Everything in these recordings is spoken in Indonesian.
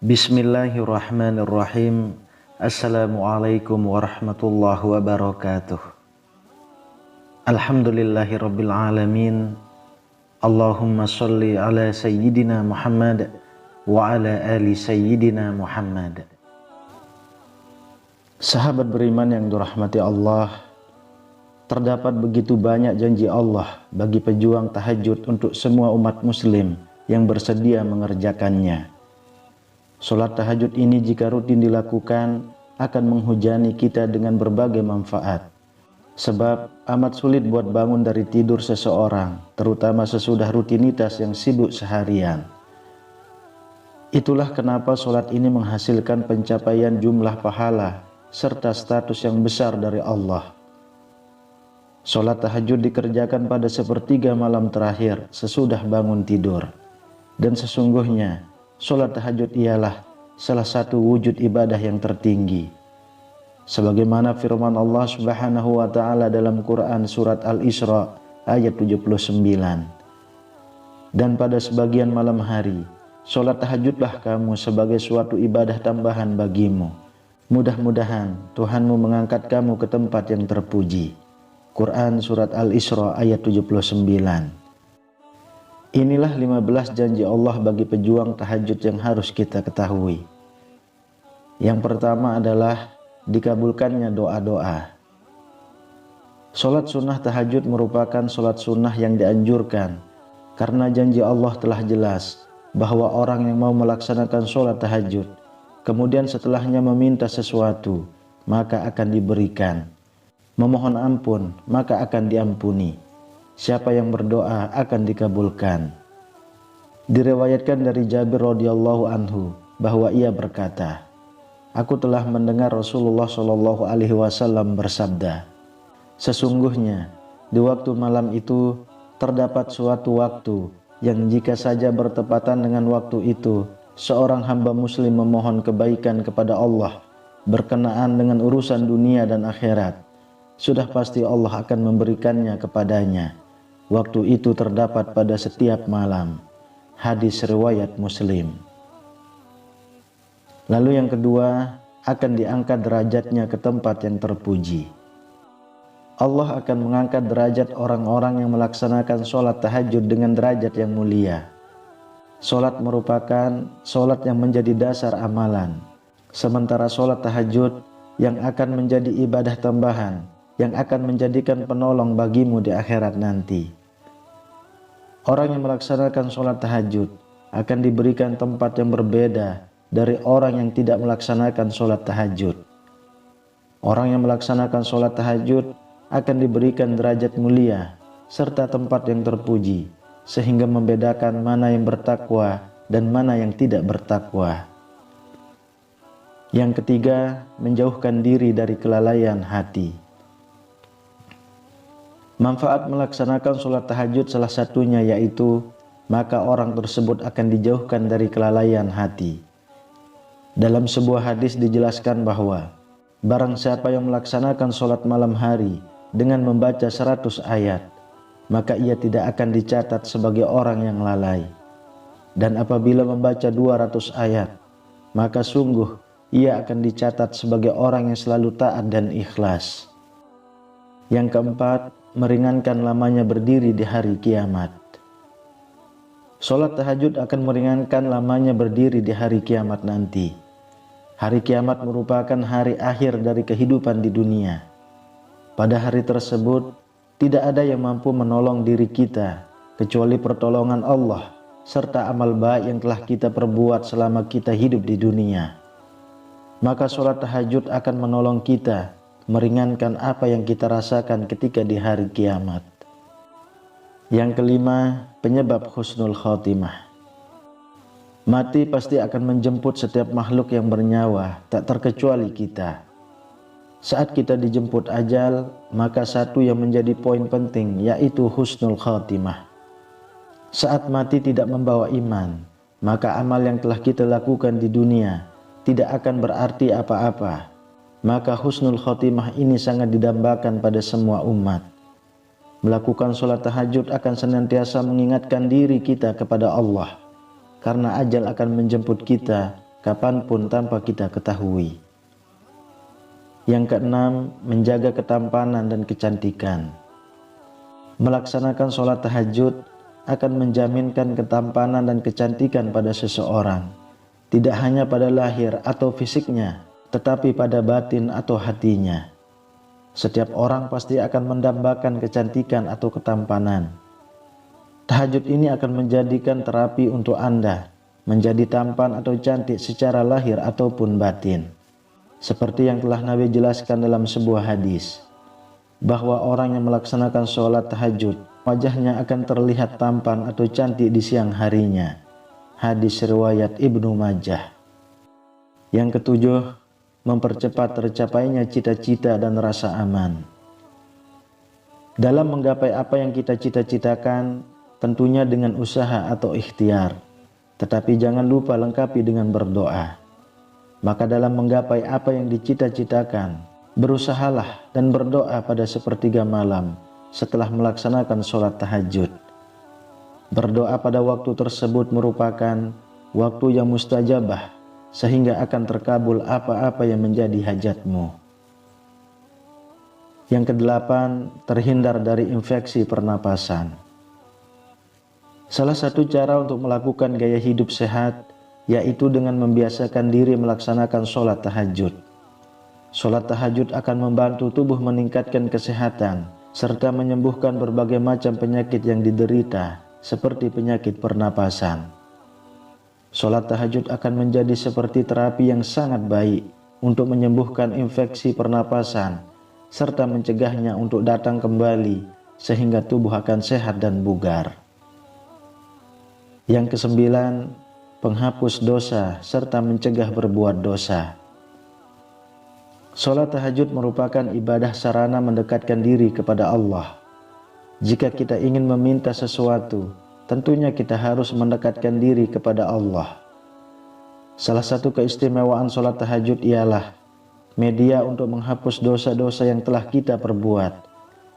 Bismillahirrahmanirrahim. Assalamualaikum warahmatullahi wabarakatuh. Alhamdulillahirabbil alamin. Allahumma sholli ala sayyidina Muhammad wa ala ali sayyidina Muhammad. Sahabat beriman yang dirahmati Allah, terdapat begitu banyak janji Allah bagi pejuang tahajud untuk semua umat muslim yang bersedia mengerjakannya. Sholat tahajud ini jika rutin dilakukan akan menghujani kita dengan berbagai manfaat. Sebab amat sulit buat bangun dari tidur seseorang, terutama sesudah rutinitas yang sibuk seharian. Itulah kenapa sholat ini menghasilkan pencapaian jumlah pahala serta status yang besar dari Allah. Sholat tahajud dikerjakan pada sepertiga malam terakhir sesudah bangun tidur. Dan sesungguhnya sholat tahajud ialah salah satu wujud ibadah yang tertinggi. Sebagaimana firman Allah Subhanahu wa taala dalam Quran surat Al-Isra ayat 79. Dan pada sebagian malam hari, sholat tahajudlah kamu sebagai suatu ibadah tambahan bagimu. Mudah-mudahan Tuhanmu mengangkat kamu ke tempat yang terpuji. Quran surat Al-Isra ayat 79. Inilah 15 janji Allah bagi pejuang tahajud yang harus kita ketahui. Yang pertama adalah dikabulkannya doa-doa. Sholat sunnah tahajud merupakan sholat sunnah yang dianjurkan karena janji Allah telah jelas bahwa orang yang mau melaksanakan sholat tahajud kemudian setelahnya meminta sesuatu maka akan diberikan, memohon ampun maka akan diampuni. Siapa yang berdoa akan dikabulkan. Diriwayatkan dari Jabir radhiyallahu anhu bahwa ia berkata, "Aku telah mendengar Rasulullah shallallahu alaihi wasallam bersabda, sesungguhnya di waktu malam itu terdapat suatu waktu yang jika saja bertepatan dengan waktu itu seorang hamba muslim memohon kebaikan kepada Allah berkenaan dengan urusan dunia dan akhirat, sudah pasti Allah akan memberikannya kepadanya. Waktu itu terdapat pada setiap malam." Hadis riwayat Muslim. Lalu yang kedua, akan diangkat derajatnya ke tempat yang terpuji. Allah akan mengangkat derajat orang-orang yang melaksanakan sholat tahajud dengan derajat yang mulia. Sholat merupakan sholat yang menjadi dasar amalan, sementara sholat tahajud yang akan menjadi ibadah tambahan yang akan menjadikan penolong bagimu di akhirat nanti. Orang yang melaksanakan sholat tahajud akan diberikan tempat yang berbeda dari orang yang tidak melaksanakan sholat tahajud. Orang yang melaksanakan sholat tahajud akan diberikan derajat mulia serta tempat yang terpuji, sehingga membedakan mana yang bertakwa dan mana yang tidak bertakwa. Yang ketiga, menjauhkan diri dari kelalaian hati. Manfaat melaksanakan sholat tahajud salah satunya yaitu maka orang tersebut akan dijauhkan dari kelalaian hati. Dalam sebuah hadis dijelaskan bahwa barang siapa yang melaksanakan sholat malam hari dengan membaca 100 ayat, maka ia tidak akan dicatat sebagai orang yang lalai. Dan apabila membaca 200 ayat, maka sungguh ia akan dicatat sebagai orang yang selalu taat dan ikhlas. Yang keempat, meringankan lamanya berdiri di hari kiamat. Sholat tahajud akan meringankan lamanya berdiri di hari kiamat nanti. Hari kiamat merupakan hari akhir dari kehidupan di dunia. Pada hari tersebut, tidak ada yang mampu menolong diri kita kecuali pertolongan Allah serta amal baik yang telah kita perbuat selama kita hidup di dunia. Maka sholat tahajud akan menolong kita meringankan apa yang kita rasakan ketika di hari kiamat. Yang kelima, penyebab husnul khotimah. Mati pasti akan menjemput setiap makhluk yang bernyawa, tak terkecuali kita. Saat kita dijemput ajal, maka satu yang menjadi poin penting yaitu husnul khotimah. Saat mati tidak membawa iman, maka amal yang telah kita lakukan di dunia tidak akan berarti apa-apa. Maka husnul khotimah ini sangat didambakan pada semua umat. Melakukan sholat tahajud akan senantiasa mengingatkan diri kita kepada Allah, karena ajal akan menjemput kita kapanpun tanpa kita ketahui. Yang keenam, menjaga ketampanan dan kecantikan. Melaksanakan sholat tahajud akan menjaminkan ketampanan dan kecantikan pada seseorang, tidak hanya pada lahir atau fisiknya, tetapi pada batin atau hatinya. Setiap orang pasti akan mendambakan kecantikan atau ketampanan. Tahajud ini akan menjadikan terapi untuk Anda menjadi tampan atau cantik secara lahir ataupun batin. Seperti yang telah Nabi jelaskan dalam sebuah hadis, bahwa orang yang melaksanakan sholat tahajud, wajahnya akan terlihat tampan atau cantik di siang harinya. Hadis riwayat Ibnu Majah. Yang ketujuh, mempercepat tercapainya cita-cita dan rasa aman. Dalam menggapai apa yang kita cita-citakan, tentunya dengan usaha atau ikhtiar, tetapi jangan lupa lengkapi dengan berdoa. Maka dalam menggapai apa yang dicita-citakan, berusahalah dan berdoa pada sepertiga malam setelah melaksanakan sholat tahajud. Berdoa pada waktu tersebut merupakan waktu yang mustajabah, sehingga akan terkabul apa-apa yang menjadi hajatmu. Yang kedelapan, terhindar dari infeksi pernapasan. Salah satu cara untuk melakukan gaya hidup sehat yaitu dengan membiasakan diri melaksanakan sholat tahajud. Sholat tahajud akan membantu tubuh meningkatkan kesehatan serta menyembuhkan berbagai macam penyakit yang diderita seperti penyakit pernapasan. Sholat tahajud akan menjadi seperti terapi yang sangat baik untuk menyembuhkan infeksi pernapasan serta mencegahnya untuk datang kembali sehingga tubuh akan sehat dan bugar. Yang kesembilan, penghapus dosa serta mencegah berbuat dosa. Sholat tahajud merupakan ibadah sarana mendekatkan diri kepada Allah. Jika kita ingin meminta sesuatu, tentunya kita harus mendekatkan diri kepada Allah. Salah satu keistimewaan sholat tahajud ialah media untuk menghapus dosa-dosa yang telah kita perbuat,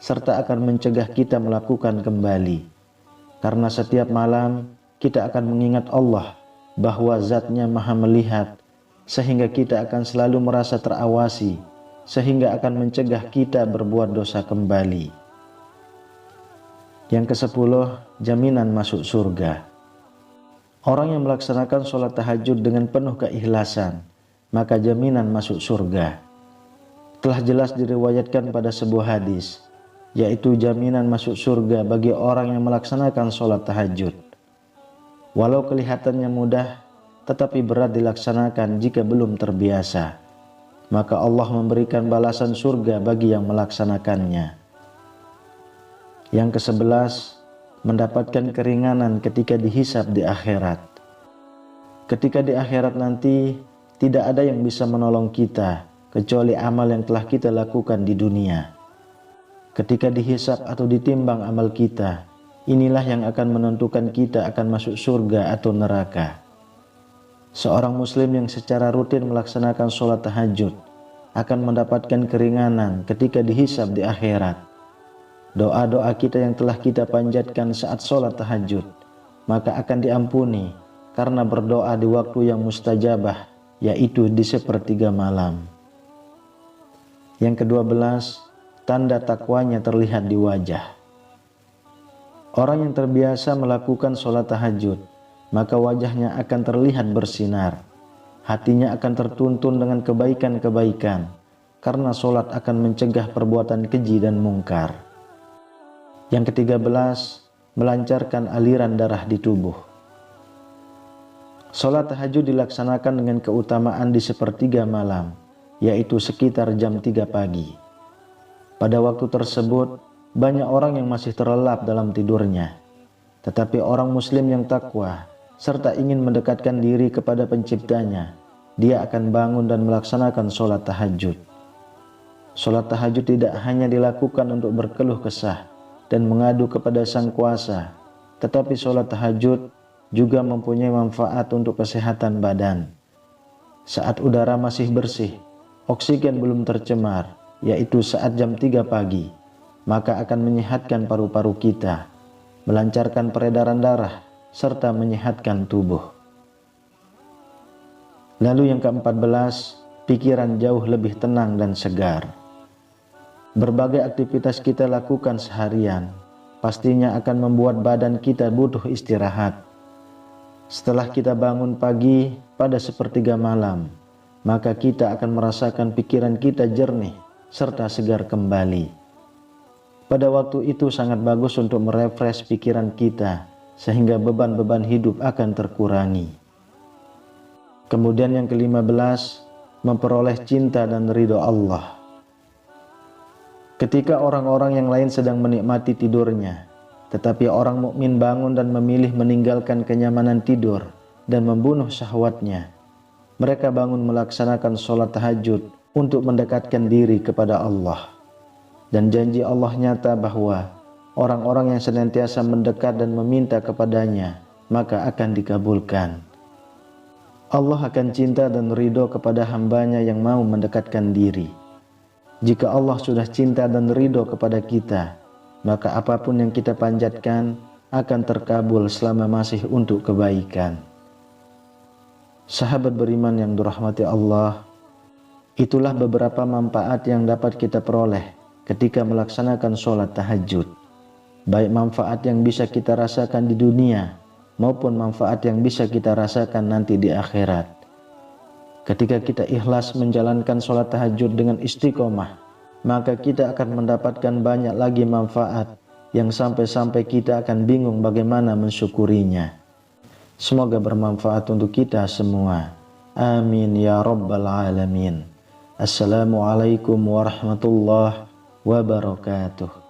serta akan mencegah kita melakukan kembali. Karena setiap malam kita akan mengingat Allah bahwa zatnya maha melihat, sehingga kita akan selalu merasa terawasi, sehingga akan mencegah kita berbuat dosa kembali. Yang kesepuluh, jaminan masuk surga. Orang yang melaksanakan sholat tahajud dengan penuh keikhlasan, maka jaminan masuk surga. Telah jelas diriwayatkan pada sebuah hadis, yaitu jaminan masuk surga bagi orang yang melaksanakan sholat tahajud. Walau kelihatannya mudah, tetapi berat dilaksanakan jika belum terbiasa, maka Allah memberikan balasan surga bagi yang melaksanakannya. Yang ke-11, mendapatkan keringanan ketika dihisab di akhirat. Ketika di akhirat nanti, tidak ada yang bisa menolong kita, kecuali amal yang telah kita lakukan di dunia. Ketika dihisab atau ditimbang amal kita, inilah yang akan menentukan kita akan masuk surga atau neraka. Seorang muslim yang secara rutin melaksanakan sholat tahajud akan mendapatkan keringanan ketika dihisab di akhirat. Doa-doa kita yang telah kita panjatkan saat sholat tahajud, maka akan diampuni karena berdoa di waktu yang mustajabah, yaitu di sepertiga malam. Yang ke-12, tanda takwanya terlihat di wajah. Orang yang terbiasa melakukan sholat tahajud, maka wajahnya akan terlihat bersinar. Hatinya akan tertuntun dengan kebaikan-kebaikan, karena sholat akan mencegah perbuatan keji dan mungkar. Yang ke-13, melancarkan aliran darah di tubuh. Sholat tahajud dilaksanakan dengan keutamaan di sepertiga malam, yaitu sekitar jam 3 pagi. Pada waktu tersebut, banyak orang yang masih terlelap dalam tidurnya. Tetapi orang muslim yang takwa serta ingin mendekatkan diri kepada penciptanya, dia akan bangun dan melaksanakan sholat tahajud. Sholat tahajud tidak hanya dilakukan untuk berkeluh kesah dan mengadu kepada Sang Kuasa, tetapi sholat tahajud juga mempunyai manfaat untuk kesehatan badan. Saat udara masih bersih, oksigen belum tercemar, yaitu saat jam 3 pagi, maka akan menyehatkan paru-paru kita, melancarkan peredaran darah, serta menyehatkan tubuh. Lalu yang ke-14, pikiran jauh lebih tenang dan segar. Berbagai aktivitas kita lakukan seharian pastinya akan membuat badan kita butuh istirahat. Setelah kita bangun pagi pada sepertiga malam, maka kita akan merasakan pikiran kita jernih serta segar kembali. Pada waktu itu sangat bagus untuk merefresh pikiran kita sehingga beban-beban hidup akan terkurangi. Kemudian yang ke-15, memperoleh cinta dan ridho Allah. Ketika orang-orang yang lain sedang menikmati tidurnya, tetapi orang mukmin bangun dan memilih meninggalkan kenyamanan tidur dan membunuh syahwatnya, mereka bangun melaksanakan sholat tahajud untuk mendekatkan diri kepada Allah. Dan janji Allah nyata bahwa orang-orang yang senantiasa mendekat dan meminta kepadanya, maka akan dikabulkan. Allah akan cinta dan ridho kepada hambanya yang mau mendekatkan diri. Jika Allah sudah cinta dan ridho kepada kita, maka apapun yang kita panjatkan akan terkabul selama masih untuk kebaikan. Sahabat beriman yang dirahmati Allah, itulah beberapa manfaat yang dapat kita peroleh ketika melaksanakan sholat tahajud. Baik manfaat yang bisa kita rasakan di dunia maupun manfaat yang bisa kita rasakan nanti di akhirat. Ketika kita ikhlas menjalankan sholat tahajud dengan istiqomah, maka kita akan mendapatkan banyak lagi manfaat yang sampai-sampai kita akan bingung bagaimana mensyukurinya. Semoga bermanfaat untuk kita semua. Amin ya rabbal alamin. Assalamualaikum warahmatullahi wabarakatuh.